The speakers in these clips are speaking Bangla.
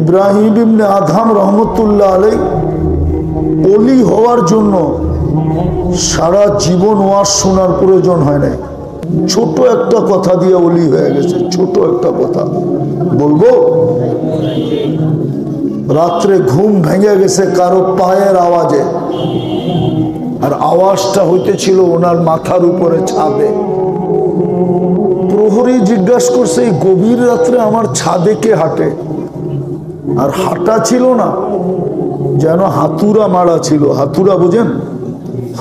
ইব্রাহিম ইবনে আদহাম রহমতুল্লাহ আলাইহি ওলি হওয়ার জন্য সারা জীবন ওয়াজ শোনার প্রয়োজন হয় নাই, ছোট একটা কথা দিয়ে ওলি হয়ে গেছে। ছোট একটা কথা বলবো, রাত্রে ঘুম ভেঙে গেছে কারো পায়ের আওয়াজে, আর আওয়াজটা হইতেছিল ওনার মাথার উপরে ছাদে। প্রহরী জিজ্ঞাসা করছে, এই গভীর রাত্রে আমার ছাদে কে হাঁটে? আর হাঁটা ছিল না, যেন হাতুড়া মারা ছিল। হাতুড়া বুঝেন?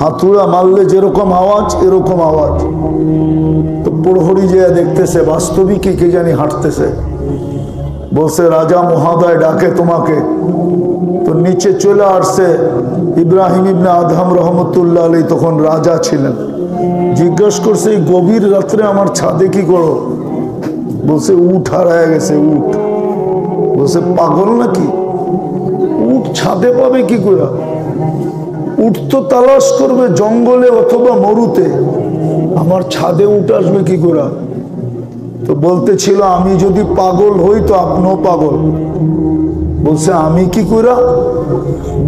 হাতুড়া মারলে যেরকম আওয়াজ, এরকম আওয়াজ। তো প্রহরী যে দেখতেছে বাস্তবিকই কে জানি হাঁটতেছে, বলছে রাজা মহোদয় ডাকে তোমাকে। তো নিচে চলে আসছে ইব্রাহিম ইবনে আদহাম রহমতুল্লাহ আলাইহি, তখন রাজা ছিলেন। জিজ্ঞাসা করছে, এই গভীর রাত্রে আমার ছাদে কি করো? বলছে উট হারায় গেছে। উট। বলছে পাগল নাকি? উট ছাদে পাবে কি করে? উট তো তালাশ করবে জঙ্গলে অথবা মরুতে, আমার ছাদে উট আসবে কি করে? তো বলতেছিল, আমি যদি পাগল হই তো আপনিও পাগল। বলছে আমি কি করে?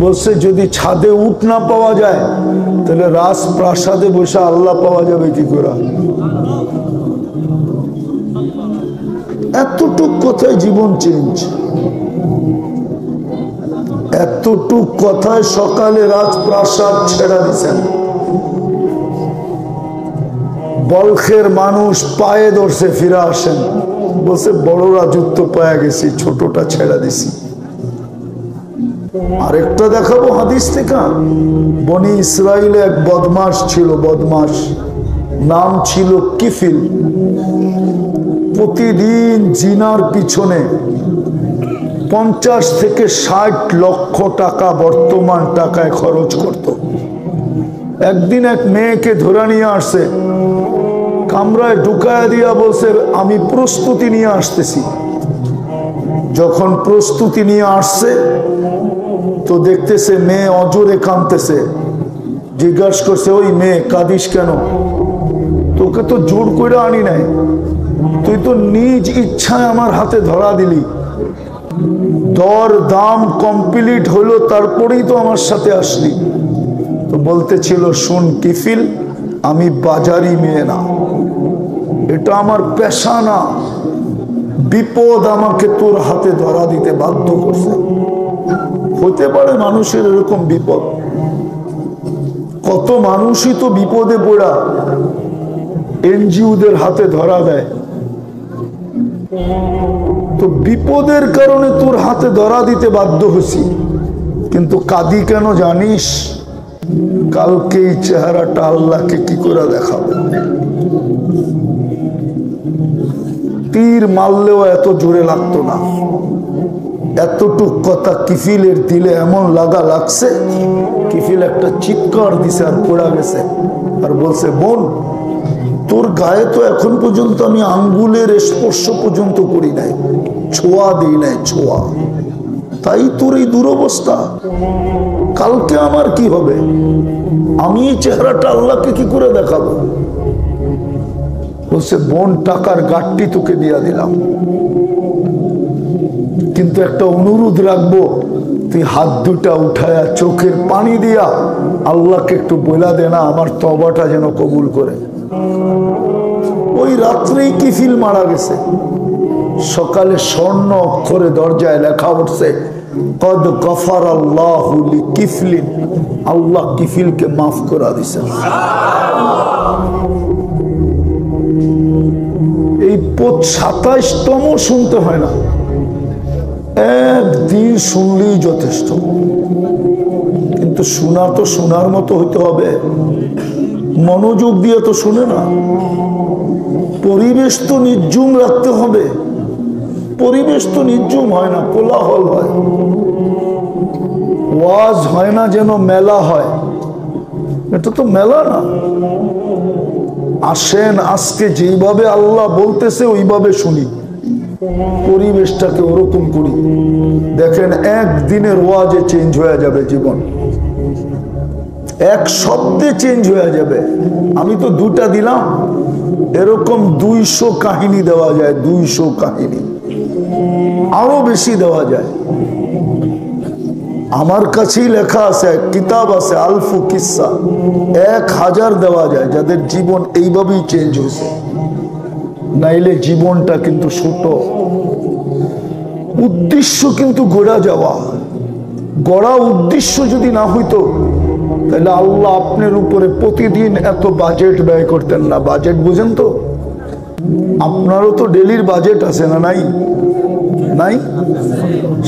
বলছে যদি ছাদে উট না পাওয়া যায় তাহলে রাজপ্রাসাদে বসে আল্লাহ পাওয়া যাবে কি করে? এতটুক কথায় জীবন চেঞ্জ, এতটুক কথায় সকালে রাজপ্রাসাদ ছেড়ে দিচ্ছেন। বলখের মানুষ পায়ে ধরছে, ফিরে আসেন। বলছে বড় রাজত্ব পায়ে গেছি, ছোটটা ছেড়ে দিছি। আরেকটা দেখাবো হাদিস থেকে। বনি ইসরাইলে এক বদমাস ছিল, বদমাস, নাম ছিল কিফিল। প্রতিদিন জিনার পিছনে 50 থেকে 60 লক্ষ টাকা বর্তমান টাকায় খরচ করত। একদিন এক মেয়েকে ধরে নিয়ে আসছে, কামরায় ঢুকায় দিয়া বলছে আমি প্রস্তুতি নিয়ে আসতেছি। যখন প্রস্তুতি নিয়ে আসছে তো দেখতেছে মেয়ে অজরে কাঁদতেছে। জিজ্ঞাসা করছে, ওই মেয়ে কাঁদিস কেন? তোকে তো জোর করে আনি নাই, তুই তো নিজ ইচ্ছায় আমার হাতে ধরা দিলি। দর দাম কমপ্লিট হলো তারপরেই তো আমার সাথে আসলি। তো বলতেছিল, শুন কিফিল, আমি বাজারি মেয়ে না, এটা আমার পেশা না। বিপদ আমাকে তোর হাতে ধরা দিতে বাধ্য করছে। হতে পারে মানুষের এরকম বিপদ, কত মানুষই তো বিপদে পড়া এনজিওদের হাতে ধরা দেয়। তো বিপদের কারণে তোর হাতে ধরা দিতে বাধ্য হয়েছি, কিন্তু কাঁদি কেন জানিস? কালকে এই চেহারাটা আল্লাহকে কি করে দেখাবো? তীর মারলেও এত জোরে লাগতো না। এতটুক কথা কিফিলের দিলে এমন লাগছে, কিফিল একটা চিৎকার দিছে আর পড়া গেছে। আর বলছে, বোন, তোর গায়ে তো এখন পর্যন্ত আমি আঙ্গুলের স্পর্শ পর্যন্ত করি নাই, ছোঁয়া দিই নাই, ছোঁয়া। তাই তোর এই দুরবস্থা। কালকে আমার কি হবে? আমি এই চেহারাটা আল্লাহকে কি করে দেখাবো? বলছে, বোন, টাকার গাঠটি তোকে দিয়া দিলাম, কিন্তু একটা অনুরোধ রাখবো, তুই হাত দুটা উঠায়া চোখের পানি দিয়া আল্লাহকে একটু বলা দে না, আমার তওবাটা যেন কবুল করে। ওই রাত্রেই কিফিল মারা গেছে। সকালে স্বর্ণ অক্ষরে দরজায় লেখা উঠছে, কদ গফারাল্লাহু লিকিফলিন, আল্লাহ কিফিলকে মাফ করে দিয়েছেন। এই 27তম শুনতে হয় না, একদিন শুনলেই যথেষ্ট। কিন্তু শোনা তো শোনার মতো হইতে হবে, মনোযোগ দিয়ে তো শুনে না। পরিবেশ তো নির্জুম রাখতে হবে। পরিবেশ তো নির্জুম হয় না, কোলাহল হয়। ওয়াজ হয় না যেন মেলা হয়, এটা তো মেলা না। আসেন আজকে যেইভাবে আল্লাহ বলতেছে ওইভাবে শুনি, পরিবেশটাকে ওরকম করি। দেখেন একদিনের ওয়াজে চেঞ্জ হয়ে যাবে জীবন, এক শব্দে চেঞ্জ হয়ে যাবে। আমি তো দুটা দিলাম, এরকম 200 কাহিনী দেওয়া যায়, 200 কাহিনী। আরো বেশি দেওয়া যায়। আমার কাছেই লেখা আছে, কিতাব আছে আলফু কিসসা, 1000 দেওয়া যায় যাদের জীবন এইভাবেই চেঞ্জ হয়েছে। নাইলে জীবনটা কিন্তু ছোট, উদ্দেশ্য কিন্তু গড়া যাওয়া। গড়া উদ্দেশ্য যদি না হইতো তাহলে আল্লাহ আপনার উপরে প্রতিদিন এত বাজেট ব্যয় করতেন না। বাজেট বুঝেন তো? আপনারও তো ডেলির বাজেট আছে না? নাই নাই?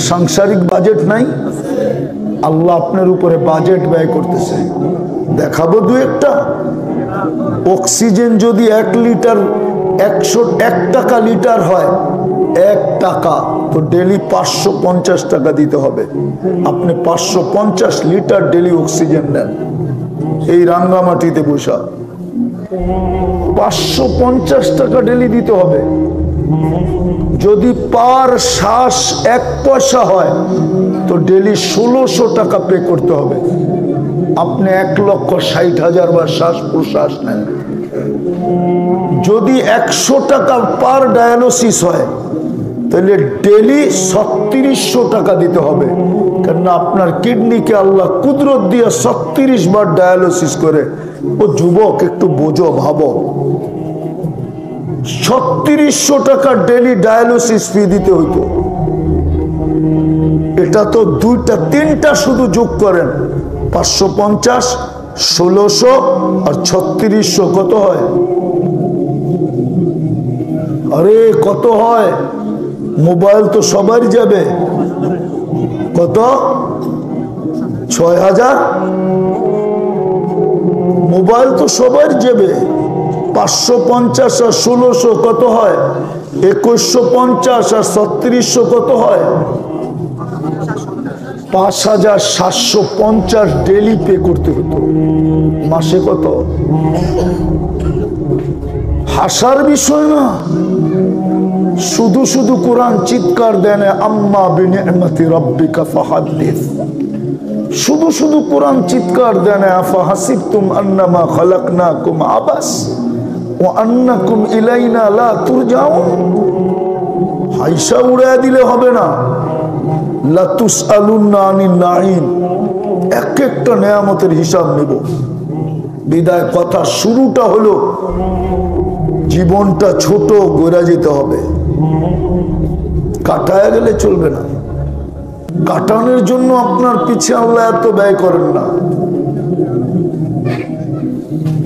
সাংসারিক বাজেট নাই? আল্লাহ আপনার উপরে বাজেট ব্যয় করতেছে। দেখাবো দু একটা। অক্সিজেন যদি 1 লিটার 101 টাকা লিটার হয়, 1 টাকা, তো ডেলি 550 টাকা দিতে হবে। আপনি 550 লিটার ডেলি অক্সিজেন নেন এই রাঙ্গামাটিতে বসা, 550 টাকা ডেলি দিতে হবে। যদি পার শ্বাস 1 পয়সা হয় তো ডেলি 1600 টাকা পে করতে হবে। আপনি 1,60,000 বার শ্বাস প্রশ্বাস নেন। যদি 100 টাকা পার ডায়ালিসিস হয় তাহলে ডেলি 3600 টাকা দিতে হবে। কেননা আপনার কিডনিকে আল্লাহ কুদরত দিয়ে 36 বার ডায়ালিসিস করে। ও যুবক, একটু বোঝো, ভাবো, 3600 টাকা ডেলি ডায়ালিসিস ফি দিতে হইতো। এটা তো 2টা 3টা শুধু যোগ করেন, 550, 1600 আর 3600 কত হয়? আরে কত হয়? মোবাইল তো সবার যাবে। কত? 6000। মোবাইল তো সবার যাবে। 550 আর 1600 কত হয়? 2150 আর 3600 কত হয়? 5750 ডেলি পে করতে হতো। মাসে কত? হাসার বিষয় না। শুধু শুধু কোরআন চিৎকার দেন, আম্মা বিনিআমাতি রাব্বিকা ফাহাদ্দিস। শুধু শুধু কোরআন চিৎকার দেন, আফাহাসিবতুম আন্নামা খালাকনাকুম আবাস ওয়া আন্নাকুম ইলাইনা লা তুরজাউন। হাইসা উড়ায় দিলে হবে না। লা তুসআলুন্না আনিন নাঈম, এক একটা নেয়ামতের হিসাব নেব। বিদায় কথা শুরুটা হলো জীবনটা ছোট, গড়া যেতে হবে। কাটায় গেলে চলবে না। কাটানোর জন্য আপনার পিছে আল্লাহ এত ব্যয় করেন না।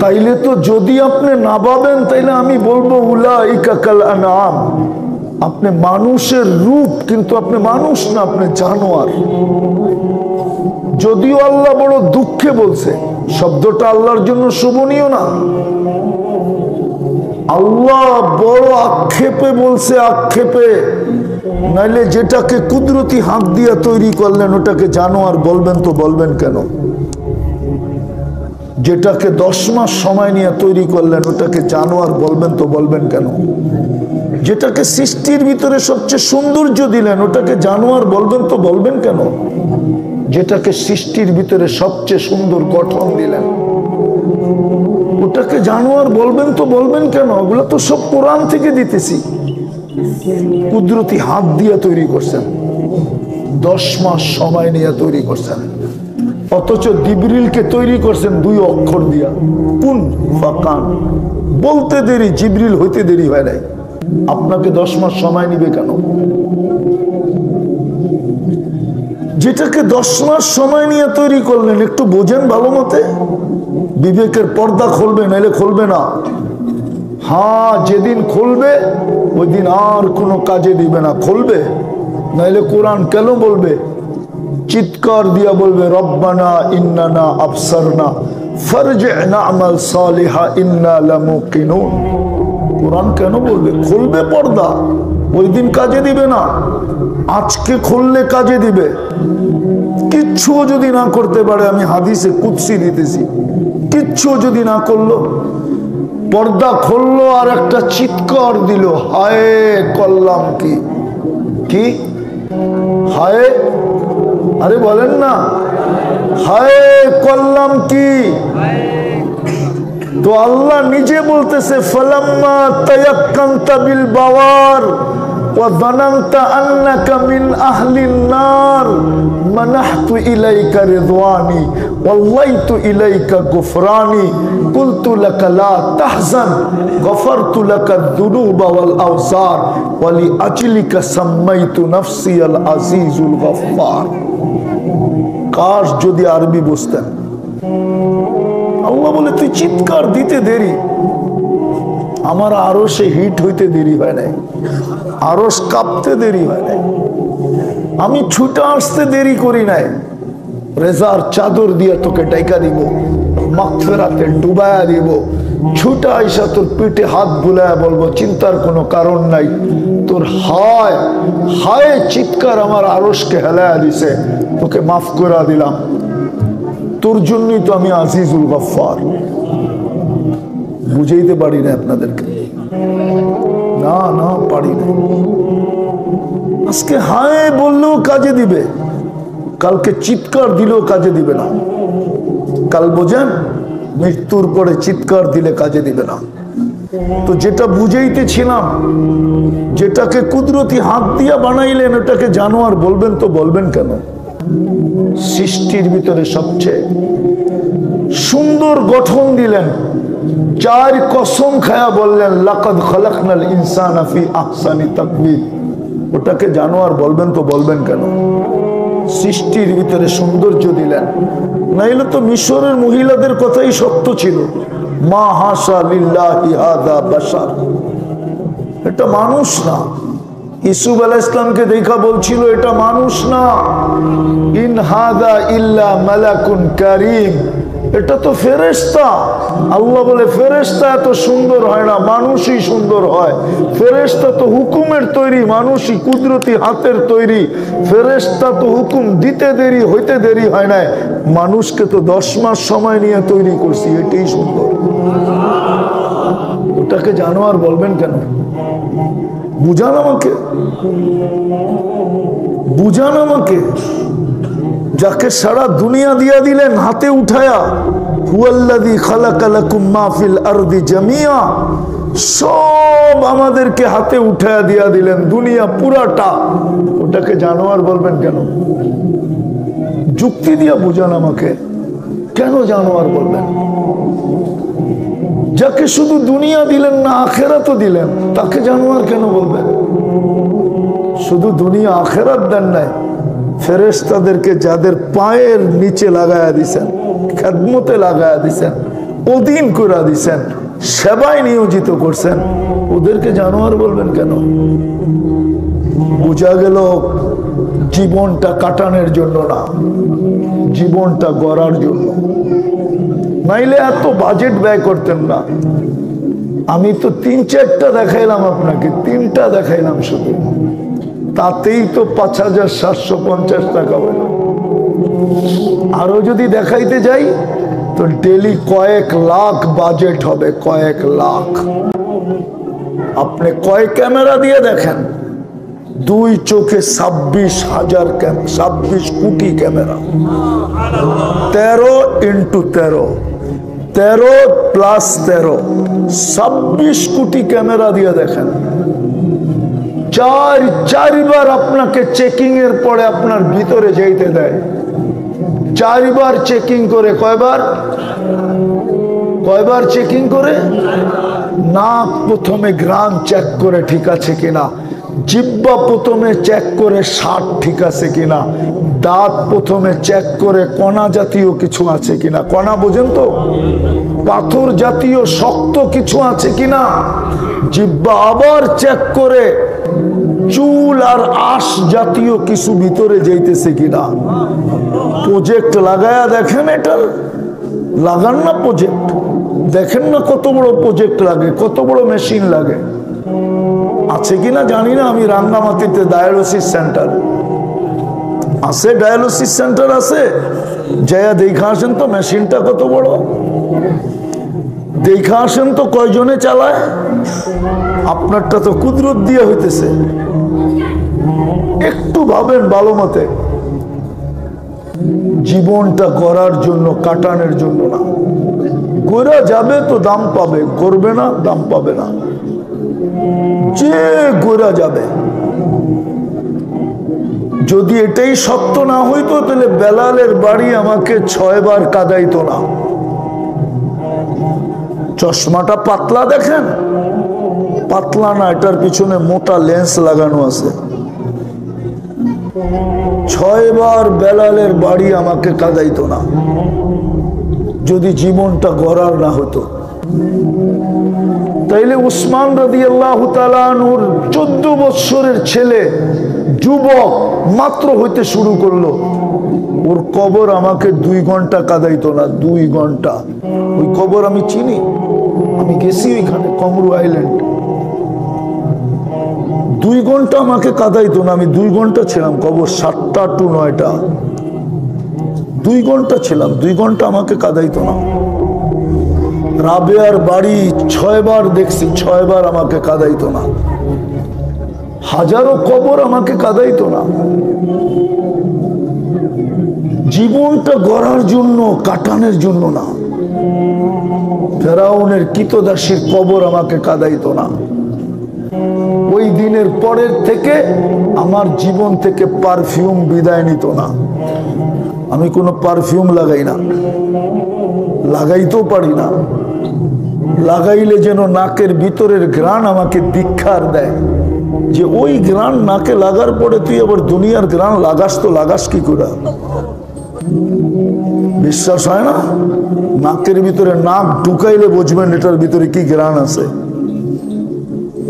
তাইলে তো যদি আপনি না ভাবেন তাইলে আমি বলবো উলাইকা কাল আনআম। আপনি মানুষের রূপ, কিন্তু আপনি মানুষ না, আপনি জানোয়ার। যদিও আল্লাহ বড় দুঃখে বলছে, শব্দটা আল্লাহর জন্য শোভনীয় না। আল্লাহ বড় আক্ষেপে বলছে, আক্ষেপে। নাইলে যেটাকে কুদরতি হাত দিয়ে তৈরি করলেন ওটাকে জানোয়ার বলবেন তো বলবেন কেন? যেটাকে 10 মাস সময় নিয়ে তৈরি করলেন ওটাকে জানোয়ার বলবেন তো বলবেন কেন? যেটাকে সৃষ্টির ভিতরে সবচেয়ে সৌন্দর্য দিলেন ওটাকে জানোয়ার বলবেন তো বলবেন কেন? যেটাকে সৃষ্টির ভিতরে সবচেয়ে সুন্দর গঠন দিলেন ওটাকে জানোয়ার বলবেন তো বলবেন কেন? ওগুলো তো সব কোরআন থেকে দিতেছি। কুদরতি হাত দিয়ে তৈরি করছেন, 10 মাস সময় নিয়ে তৈরি করছেন। অথচ জিবরিলকে তৈরি করছেন 2 অক্ষর দিয়া, কুন ফাকান। বলতে দেরি, জিবরিল হইতে দেরি হয় নাই। আপনাকে 10 মাস সময় নিবে কেন? যেটাকে 10 মাস সময় নিয়ে তৈরি করলেন একটু বোঝেন ভালো মতে। বিবেকের পর্দা খুলবে, নাইলে খুলবে না। হ্যাঁ, যেদিন খুলবে ওই দিন আর কোনো কাজে দিবে না। খুলবে, নাইলে কোরআন কেন বলবে? চিৎকার দিয়া বলবে, রব্বানা ইন্নানা আবসারনা ফারজি'না আমাল সালিহা ইন্না লামুকিনুন। কোরআন কেন বলবে? খুলবে পর্দা, ওই দিন কাজে দিবে না। আজকে খুললে কাজে দিবে। কিচ্ছু যদি না করতে পারে, আমি হাদিসে কুদসি দিতেছি, কিচ্ছু যদি না করলো, পর্দা খুললো আর একটা চিৎকার দিল, হায় করলাম কি? কি হায়? আরে বলেন না, হায় করলাম কি? তো আল্লাহ নিজে বলতেছে, ফালাম্মা তায়াক্কানতা বিল বাওয়ার وظننت أنك من أهل النار منحت إليك رضواني والليت إليك غفراني قلت لك لا تحزن غفرت لك الذنوب والأوزار ولأجلك سميت نفسي العزيز الغفار। কাশ যদি আরবি বুঝতেন। আল্লাহ বলে তুই চিৎকার দিতে দেরি, আমার আরশে হিট হইতে দেরি হয় নাই, আরশ কাঁপতে দেরি হয় নাই, আমি ছুটে আসতে দেরি করি নাই, রেজার চাদর দিয়ে তোকে ডাইকা দিব, মাগফিরাতে ডুবায়া দিব, ছুটে আইসা তোর পিঠে হাত বুলায়া বলবো চিন্তার কোনো কারণ নাই, তোর হায় হায় চিৎকার আমার আরশকে হেলায়া দিছে, তোকে মাফ করে দিলাম, তোর জন্যই তো আমি আজিজুল গফফার। বুঝাইতে পারি না আপনাদেরকে, না না পারি না। আজকে হায় বললেও কাজে দিবে, কালকে চিৎকার দিলেও কাজে দিবে না। কাল বোঝেন মৃত্যুর পরে চিৎকার দিলে কাজে দিবে না। তো যেটা বুঝাইতেছিলাম, যেটাকে কুদরতি হাত দিয়া বানাইলেন ওটাকে জানোয়ার বলবেন তো বলবেন কেন? সৃষ্টির ভিতরে সবচেয়ে সুন্দর গঠন দিলেন, চার কসম খায়া বললেন লাকাদ খালাকনাল ইনসানা ফি আহসানি তাকবীর, ওটাকে জানোয়ার বলবেন তো বলবেন কেন? সৃষ্টির ভিতরে সৌন্দর্য দিলেন, নাইলে তো মিশরের মহিলাদের কথাই সত্য ছিল, মা হাসা লিল্লাহি হাযা বাশার, এটা মানুষ না। ইসুফ আলাইহিস সালামকে দেখা বলছিল এটা মানুষ না, ইন হাযা ইল্লা মালাকুন কারীম, এটা তো ফেরেশতা। আল্লাহ বলে ফেরেশতা এত সুন্দর হয় না, মানুষই সুন্দর হয়। ফেরেশতা তো হুকুমের তৈরি, মানুষই কুদরতি হাতের তৈরি। ফেরেশতা তো হুকুম দিতে দেরি হইতে দেরি হয় না, মানুষকে তো 10 মাস সময় নিয়ে তৈরি করছি, এটাই সুন্দর। ওটাকে জানোয়ার বলবেন কেন? বুঝান আমাকে, বুঝান আমাকে। যাকে সারা দুনিয়া দিয়া দিলেন হাতে উঠায়া, হুয়াল্লাযী খালাকা লাকুম মা ফিল আরদি জামিয়া, সব আমাদেরকে হাতে উঠায়া দিয়া দিলেন, দুনিয়া পুরাটা, ওটাকে জানোয়ার বলবেন কেন? যুক্তি দিয়া বুঝান আমাকে, কেন জানোয়ার বলবেন? যাকে শুধু দুনিয়া দিলেন না আখেরাতও দিলেন, তাকে জানোয়ার কেন বলবেন? শুধু দুনিয়া আখেরাত দেন নাই, ফেরেশতাদেরকে যাদের পায়ের নিচে লাগায়া দিছেন, খেদমতে লাগায়া দিছেন, অধীন করে দিছেন, সেবায় নিয়োজিত করছেন, ওদেরকে জানোয়ার বলবেন কেন? বোঝা গেল জীবনটা কাটানোর জন্য না, জীবনটা গড়ার জন্য। নাইলে এত বাজেট ব্যয় করতেন না। আমি তো 3-4টা দেখাইলাম আপনাকে, 3টা দেখাইলাম শুধু, তাতেই তো 5,750 টাকা হইল। আরো যদি দেখাইতে যাই তো ডেলি কয়েক লাখ বাজেট হবে, কয়েক লাখ। আপনি কয় ক্যামেরা দিয়ে দেখেন, 2 চোখে 26,000 26 কোটি ক্যামেরা, 13 × 13, 13 + 13, 26 কোটি ক্যামেরা দিয়ে দেখেন। 4বার আপনাকে চেকিং এর পরে আপনার ভিতরে যেতে দেয়, 4বার চেকিং করে। কয়বার চেকিং করে? নাক প্রথমে গ্রান চেক করে ঠিক আছে কিনা, জিহ্বা প্রথমে চেক করে স্বাদ ঠিক আছে কিনা, দাঁত প্রথমে চেক করে কণা জাতীয় কিছু আছে কিনা, কণা বোঝেন তো, পাথর জাতীয় শক্ত কিছু আছে কিনা, জিহ্বা আবার চেক করে চুল আর আশ জাতীয় কিছু ভিতরে যাইতেছে কিনা। প্রজেক্ট লাগায়া দেখেন, এটা লাগান না প্রজেক্ট, দেখেন না কত বড় প্রজেক্ট লাগে, কত বড় মেশিন লাগে। আছে কিনা জানি না, আমি রাঙ্গামাটিতে ডায়ালিসিস সেন্টার আছে, ডায়ালিসিস সেন্টার আছে, যাইয়া দেখা আসেন তো মেশিনটা কত বড়, দেখা আসেন তো কয়জনে চালায়। আপনারটা তো কুদরত দিয়ে হইতেছে, একটু ভাবেন ভালো মতে। জীবনটা গড়ার জন্য, কাটানোর জন্য না। গড়া যাবে তো দাম পাবে, করবে না দাম পাবে না। যে গড়া যাবে যদি এটাই সত্য না হইতো তাহলে বেলালের বাড়ি আমাকে 6 বার কাঁদাইতো না। চশমাটা পাতলা দেখেন, পাতলা না, এটার পিছনে মোটা লেন্স লাগানো আছে। 6 বার বেলালের বাড়ি আমাকে কাঁদাইতো না যদি জীবনটা গড়ার না হতো। তাইলে উসমান রাদিয়াল্লাহু তাআলা আনহুর 14 বছরের ছেলে, যুবক মাত্র হইতে শুরু করলো, ওর কবর আমাকে 2 ঘন্টা কাঁদাইতো না। 2 ঘন্টা। ওই কবর আমি চিনি, আমি গেছি ওইখানে, কমরু আইল্যান্ড। 2 ঘন্টা আমাকে কাঁদাইতো না। আমি 2 ঘন্টা ছিলাম কবর, 7টা to 9টা, 2 ঘন্টা ছিলাম। 2 ঘন্টা আমাকে কাঁদাইতো না। রাবেয়ার বাড়ি 6 বার দেখছি, 6 বার আমাকে কাঁদাইতো না। হাজারো কবর আমাকে কাঁদাইতো না। জীবনটা গড়ার জন্য, কাটানোর জন্য না। ফেরাউনের কৃতদাসীর কবর আমাকে কাঁদাইতো না। ওই দিনের পরের থেকে আমার জীবন থেকে পারফিউম বিদায় নিত না। আমি কোনো পারফিউম লাগাই না, লাগাইতেও পারি না। লাগাইলে যেন নাকের ভিতরের ঘ্রাণ আমাকে দীক্ষার দেয় যে ওই ঘ্রাণ নাকে লাগার পরে তুই আবার দুনিয়ার ঘ্রাণ লাগাস, তো লাগাস কি করে? বিশ্বাস হয় না? নাকের ভিতরে নাক ঢুকাইলে বুঝবেন এটার ভিতরে কি ঘ্রাণ আছে।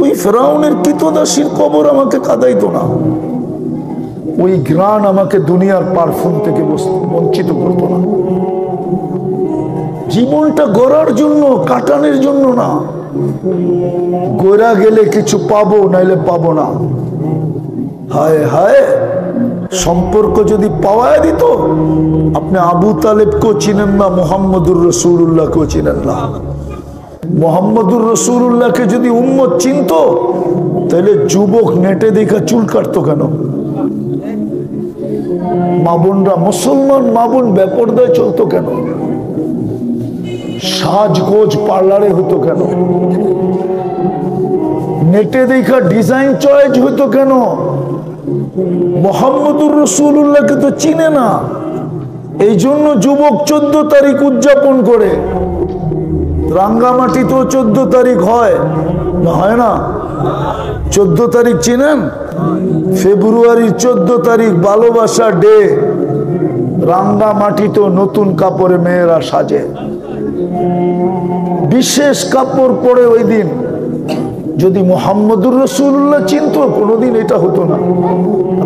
ওই ফেরাউনের কৃতদাসীর কবর আমাকে কাঁদাইতো না। ওই ঘ্রাণ আমাকে দুনিয়ার পারফিউম থেকে বঞ্চিত করতো না। জীবনটা গড়ার জন্য, কাটানোর জন্য না। গড়া গেলে কিছু পাবো, নাইলে পাবো না। হায় হায়, সম্পর্ক যদি পাওয়া দিত, আপনি আবু তালেবকেও চিনেন না, মুহাম্মদুর রাসূলুল্লাহকেও চিনেন না। মুহাম্মদুর রাসূলুল্লাহকে যদি উম্মত চিনত, তাহলে যুবক নেটে দেখা চুল কাটতো কেন? মা বোনরা, মুসলমান মা বোন বেপরদায় চলতো কেন? সাজগোজ পার্লারে হতো কেন? নেটে দেখা ডিজাইন চয়েস হতো কেন? মুহাম্মদুর রাসূলুল্লাহকে তো চিনে না। এই জন্য যুবক 14 তারিখ উদযাপন করে। রাঙ্গামাটি তো 14 তারিখ হয় না, হয় না? 14 তারিখ চিনেন? ফেব্রুয়ারির 14 তারিখ ভালোবাসা ডে। রাঙ্গামাটি তো নতুন কাপড়ে মেয়েরা সাজে, বিশেষ কাপড় পরে ওই দিন। যদি মুহাম্মদুর রাসূলুল্লাহ চিনতো, কোনোদিন এটা হতো না।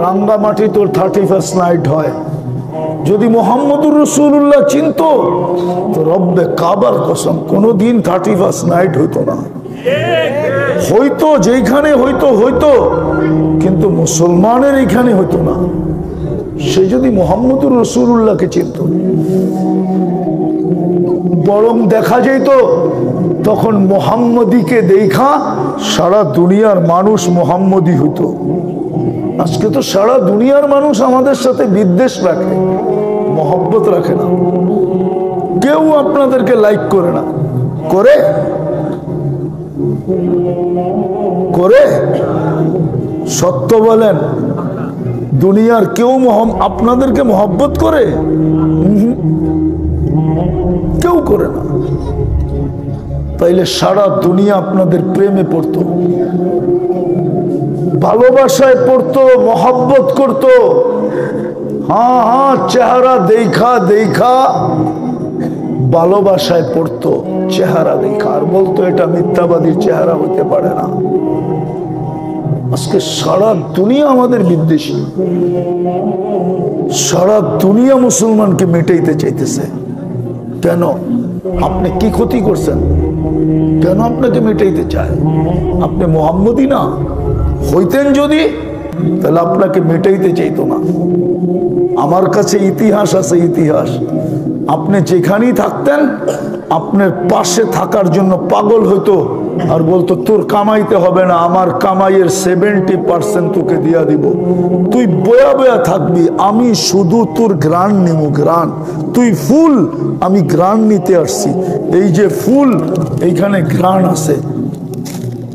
রাঙ্গামাটি তো 31st নাইট হয়। যদি মুহাম্মদুর রাসূলুল্লাহ চিনতো, তো রব্বে কাবার কসম কোনোদিন 31st নাইট হইতো না। হয়তো যেখানে হয়তো হয়তো, কিন্তু মুসলমানের এখানে হইতো না। সে যদি মুহাম্মদুর রাসূলুল্লাহকে চিনতো, বরং দেখা যেত তখন মুহাম্মদীকে দেখা সারা দুনিয়ার মানুষ মুহাম্মদী হইতো। আজকে তো সারা দুনিয়ার মানুষ আমাদের সাথে বিদ্বেষ রাখে, মহব্বত রাখে না। কেউ আপনাদেরকে লাইক করে না। করে করে সত্য বলেন, দুনিয়ার কেউ আপনাদেরকে মহব্বত করে? কেউ করে না। তাইলে সারা দুনিয়া আপনাদের প্রেমে পড়তো, ভালোবাসায় পড়তো, মহব্বত করতো। হ্যাঁ হ্যাঁ, চেহারা দেখা দেখা ভালোবাসায় পড়তো, চেহারা দেখা। আর বলতো এটা মিথ্যাবাদীর চেহারা হতে পারে না। আজকে সারা দুনিয়া আমাদের বিদ্বেষী। সারা দুনিয়া মুসলমানকে মেটাইতে চাইতেছে। কেন? আপনি কি ক্ষতি করছেন? কেন আপনাকে মেটাইতে চায়? আপনি মুহাম্মদী না হইতেন যদি, তাহলে আপনাকে মেটাইতে চাইতো না। আমার কাছে ইতিহাস আছে, ইতিহাস। আপনি যেখানেই থাকতেন, আপনার পাশে থাকার জন্য পাগল হইতো আর বলতো তোর কামাইতে হবে না, আমার কামাইয়ের 70% তোকে দিয়া দিব, তুই বয়া বয়া থাকবি, আমি শুধু তোর ঘ্রাণ নিব। ঘ্রাণ, তুই ফুল, আমি ঘ্রাণ নিতে আসছি। এই যে ফুল, এইখানে ঘ্রাণ আছে,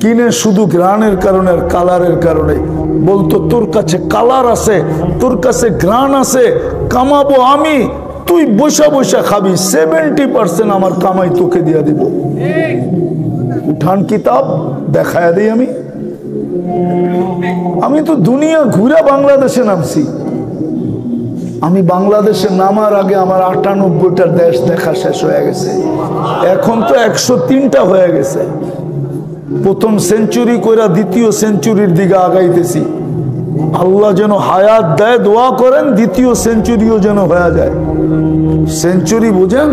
কিনে শুধু ঘ্রাণের কারণে আর কালারের কারণে বলতো তোর কাছে কালার আছে, তোর কাছে ঘ্রাণ আছে, কামাবো আমি, তুই বসা বসা খাবি, 70% আমার কামাই তোকে দিয়া দিব। উঠান কিতাব দেখায় দিই। আমি তো দুনিয়া ঘুরে বাংলাদেশে নামছি। আমি বাংলাদেশে নামার আগে আমার 98টা দেশ দেখা শেষ হয়ে গেছে, এখন তো 103টা হয়ে গেছে। প্রথম সেঞ্চুরি কইরা দ্বিতীয় সেঞ্চুরির দিকে আগাইতেছি। আল্লাহ যেন হায়াত দেয়, দোয়া করেন দ্বিতীয় সেঞ্চুরিও যেন হয়ে যায়। সেঞ্চুরি বুঝেন,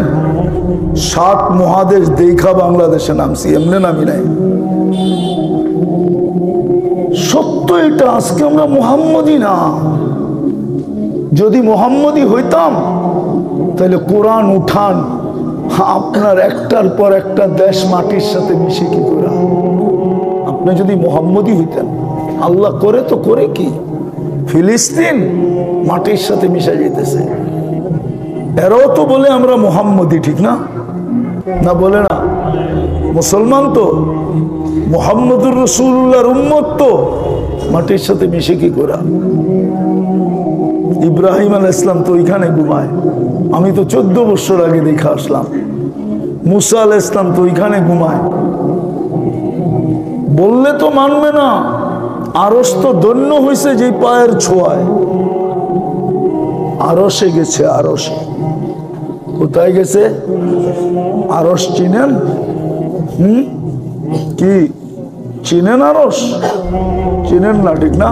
7 মহাদেশ দেখা বাংলাদেশে নামছি, এমনি নামি নাই। সত্য এটা, আজকে আমরা মুহাম্মদী না। যদি মুহাম্মদী হইতাম তাহলে কোরআন উঠান আপনার একটার পর একটা দেশ মাটির সাথে মিশে কি করে। আপনি যদি মুহাম্মদী হইতেন, আল্লাহ করে তো করে কি, ফিলিস্তিন মাটির সাথে মিশে যেতেছে। এরাও তো বলে আমরা মুহাম্মদী, ঠিক না? না বলে না? মুসলমান তো, মুহাম্মদুর রাসূলুল্লাহর উম্মত তো, মাটির সাথে মিশে কি করে। ইব্রাহিম আলাইহিস সালাম তো ওইখানে ঘুমায়, আমি তো 14 বছর আগে দেখে আসলাম। মুসা আলাইহিস সালাম তো ওইখানে ঘুমায়। বললে তো মানবে না। আরশ তো ধন্য হয়েছে যে পায়ের ছোঁয়ায়। আরশে গেছে, আরশে। কোথায় গেছে? আরশ চিনেন? কি চিনেন? আরশ চিনেন না, ঠিক না?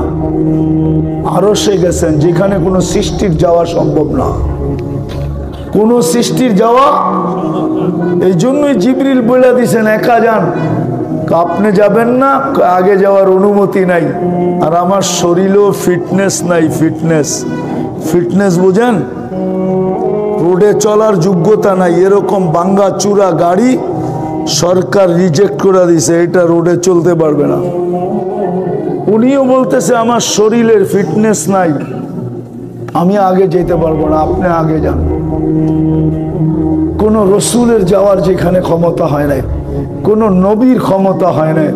আরশে গেছেন যেখানে কোনো সৃষ্টির যাওয়া সম্ভব না, কোন সৃষ্টির যাওয়া। এই জন্যই জিবরিল বলে দিয়েছেন একা যান। আপনি যাবেন না, আগে যাওয়ার অনুমতি নাই। আর আমার শরীরেও ফিটনেস নাই। ফিটনেস বুঝেন? রোডে চলার যোগ্যতা নাই। এরকম ভাঙ্গা চূড়া গাড়ি সরকার রিজেক্ট করে দিছে, এটা রোডে চলতে পারবে না। উনিও বলতেছে আমার শরীরের ফিটনেস নাই, আমি আগে যেতে পারবো না, আপনি আগে যান। কোন রসুলের যাওয়ার যেখানে ক্ষমতা হয় নাই, কোন নবীর ক্ষমতা হয় নাই,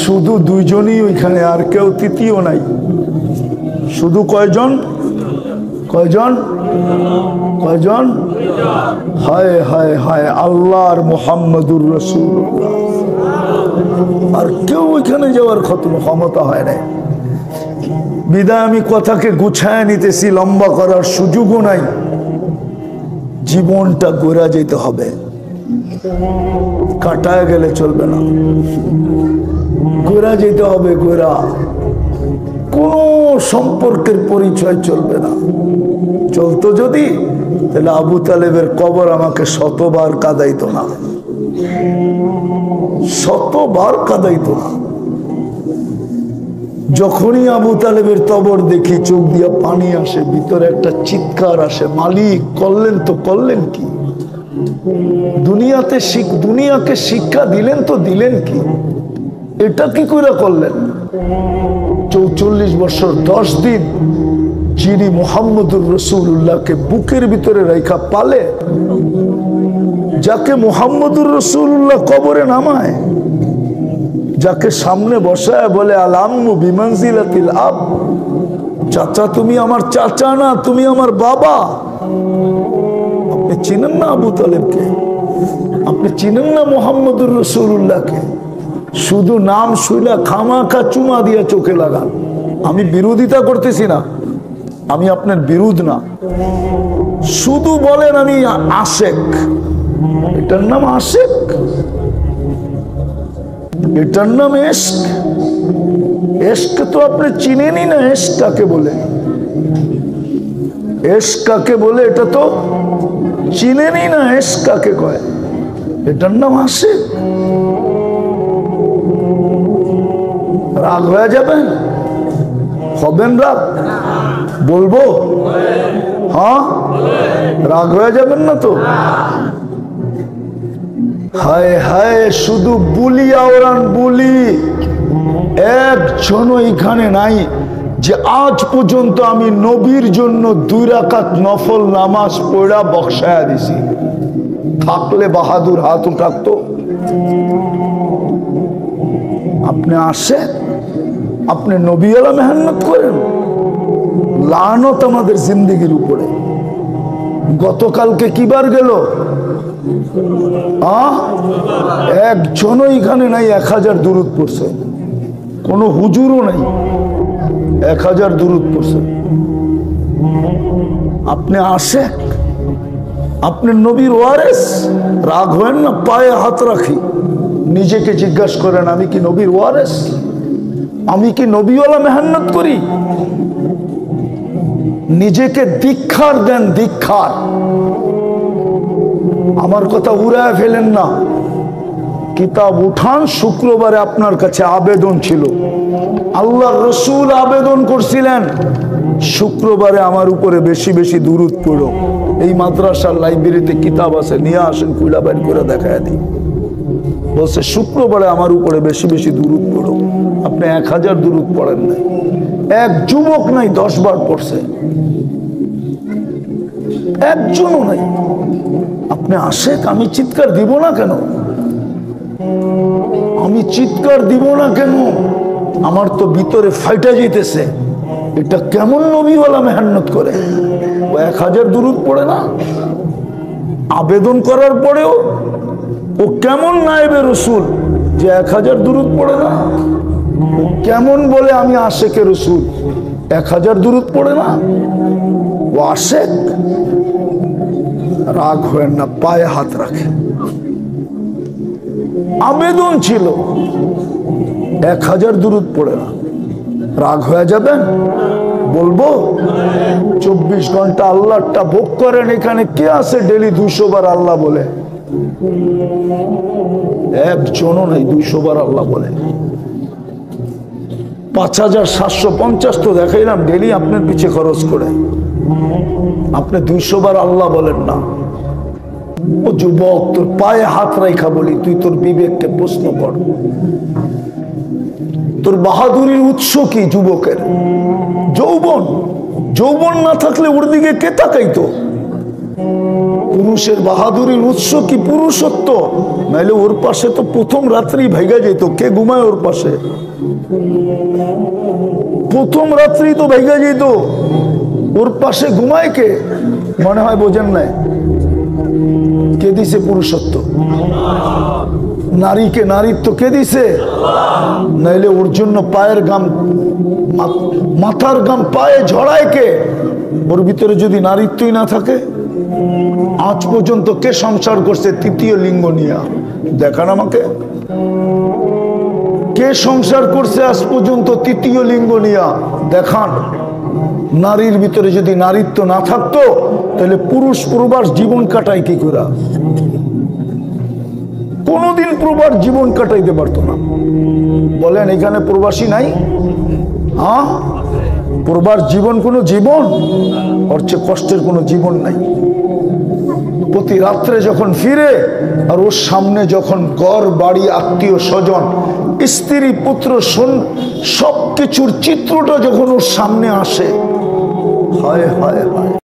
শুধু দুইজনই ওইখানে, আর কেউ তৃতীয় নাই। শুধু কয়জন? হায় হায় হায়, আল্লাহর মুহাম্মদুর রাসূলুল্লাহ। আর কেউ ওইখানে যাওয়ার ক্ষমতা হয় নাই। বিদায় আমি কথাকে গুছায় নিতেছি, লম্বা করার সুযোগও নাই। জীবনটা গোরা যেতে হবে, কাটায় গেলে চলবে না। গোরা যেতে হবে, গোরা। কোন সম্পর্কের পরিচয় চলবে না। চলতো যদি, তাহলে আবু তালেবের কবর আমাকে 100বার কাঁদাইতো না, 100বার কাঁদাইতো না। যখনই আবু তালেবের কবর দেখি চোখ দিয়া পানি আসে, ভিতরে একটা চিৎকার আসে, মালিক করলেন তো করলেন কি? দুনিয়াকে শিক্ষা দিলেন তো দিলেন কি? এটা কি করে করলেন? 44 বছর 10 দিন যিনি মুহাম্মদুর রাসূলুল্লাহকে বুকের ভিতরে রাইখা পালে, যাকে মুহাম্মদুর রাসূলুল্লাহ কবরে নামায়, যাকে সামনে বসায় বলে আল-আম্মু বিমানজিলাতিল আব, চাচা তুমি আমার চাচা না, তুমি আমার বাবা। আপনি চিনেন না আবু তালেবকে? আপনি চিনেন না মুহাম্মদুর রাসূলুল্লাহকে? শুধু নাম শুইলা খামাখা চুমা দিয়া চোখে লাগান। আমি বিরোধিতা করতেছি না, আমি আপনার বিরোধ না। শুধু বলেন আমি আশেক, এটার নাম আশেক, এটার নাম এশক। এশক তো আপনি চিনেনই না। এশক কাকে বলে? এশক কাকে বলে এটা তো চিনেনই না। এশক কাকে কয়? এটার নাম আশেক। রাগ হয়ে যাবেন? হবেন রাগ? বলবো? হ্যাঁ, রাগ হয়ে যাবেন না তো? হায় হায়, শুধু বুলি আওরান বুলি। একজনও এখানে নাই যে আজ পর্যন্ত আমি নবীর জন্য 2 রাকাত নফল নামাজ পড়া বক্সায়া দিছি। থাকলে বাহাদুর হাত উঠাতো। আপনি আসে আপনি নবীওয়ালা মেহনত করেন। লানত আমাদের জিন্দেগির উপরে। গতকালকে কিবার গেল? একজনও এখানে নাই 1000 দুরূদ পড়ছে, কোনো হুজুরও নাই 1000 দুরূদ পড়ছে। আপনি আসে, আপনি নবীর ওয়ারিস, রাগ হয়েন না, পায়ে হাত রাখি, নিজেকে জিজ্ঞাসা করেন আমি কি নবীর ওয়ারিস? আমি কি নবীওয়ালা মেহনত করি? নিজেকে দীক্ষার দেন, দীক্ষার। আমার কথা উড়ায় ফেলেন না। কিতাব উঠান, শুক্রবারে আপনার কাছে আবেদন ছিল, আল্লাহর রাসূল আবেদন করছিলেন শুক্রবারে আমার উপরে বেশি বেশি দুরূদ পড়ো। এই মাদ্রাসার লাইব্রেরিতে কিতাব আছে, নিয়ে আসেন, খুলা বের করে দেখায় দিই। বলছে শুক্রবারে আমার উপরে বেশি বেশি দুরূদ পড়ো। আপনি 1000 দুরূদ পড়েন নাই। এক যুবক নাই 10 বার পড়ছে, একজনও নাই। আপনি আসেন, আমি চিৎকার দিব না কেন? আমি চিৎকার দিব না কেন? আমার তো ভিতরে ফাইটা যেতেছে, এটা কেমন নবীওয়ালা মেহনত করে? ও 1000 দুরূদ পড়ে না? আবেদন করার পরেও ও কেমন নায়েবে রাসূল যে 1000 দুরূদ পড়ে না? ও কেমন বলে আমি আশেকে রাসূল, 1000 দুরূদ পড়ে না? ও আশেক। রাগ হয় না, পায়ে হাত রাখে। আবেদন ছিল, 1000 দুরূদ পড়ে না। রাগ হয়ে যাবেন? বলবো 24 ঘন্টা আল্লাহটা ভোগ করেন। এখানে কে আছে ডেলি 200 বার আল্লাহ বলে? একজনও নাই 200 বার আল্লাহ বলে। 5750 তো দেখাইলাম ডেলি আপনার পিছে খরচ করে, আপনি 200 বার আল্লাহ বলেন না। ও যুবক, তোর পায়ে হাত রাখা বলি, তুই তোর বিবেককে প্রশ্ন কর। তোর বাহাদুরির উৎস কি? যুবকের যৌবন। যৌবন না থাকলে ওর দিকে কে তাকাইতো? পুরুষের বাহাদুরির উৎস কি? পুরুষত্ব। নাইলে ওর পাশে তো প্রথম রাত্রি ভাইগা যেত। কে ঘুমায় ওর পাশে? প্রথম রাত্রি তো ভাইগা যেত। ওর পাশে ঘুমায় কে? মনে হয় বোঝেন নাই। কে দিছে পুরুষত্ব? নারীকে নারীত্ব কে দিছে? নাইলে ওর জন্য পায়ের গাম, মাথার গাম পায়ে ঝড়ায় কে? ওর ভিতরে যদি নারীত্বই না থাকে। আজ পর্যন্ত কে সংসার করছে তৃতীয় লিঙ্গ নিয়ে? দেখান আমাকে। কে সংসার করছে আজ পর্যন্ত তৃতীয় লিঙ্গ নিয়ে? দেখান। নারীর ভিতরে যদি নারীত্ব না থাকতো তাহলে পুরুষ প্রবাস জীবন কাটায় কি করে? কোনদিন প্রবাস জীবন কাটাইতে পারতো না। বলেন এখানে প্রবাসী নাই? হ্যাঁ, প্রবাস জীবন কোন জীবন? ওর চেয়ে কষ্টের কোনো জীবন নাই। প্রতি রাত্রে যখন ফিরে আর ওর সামনে যখন ঘর বাড়ি আত্মীয় স্বজন স্ত্রী পুত্র সবকিছুর চিত্রটা যখন ওর সামনে আসে, হায় হায় হায়।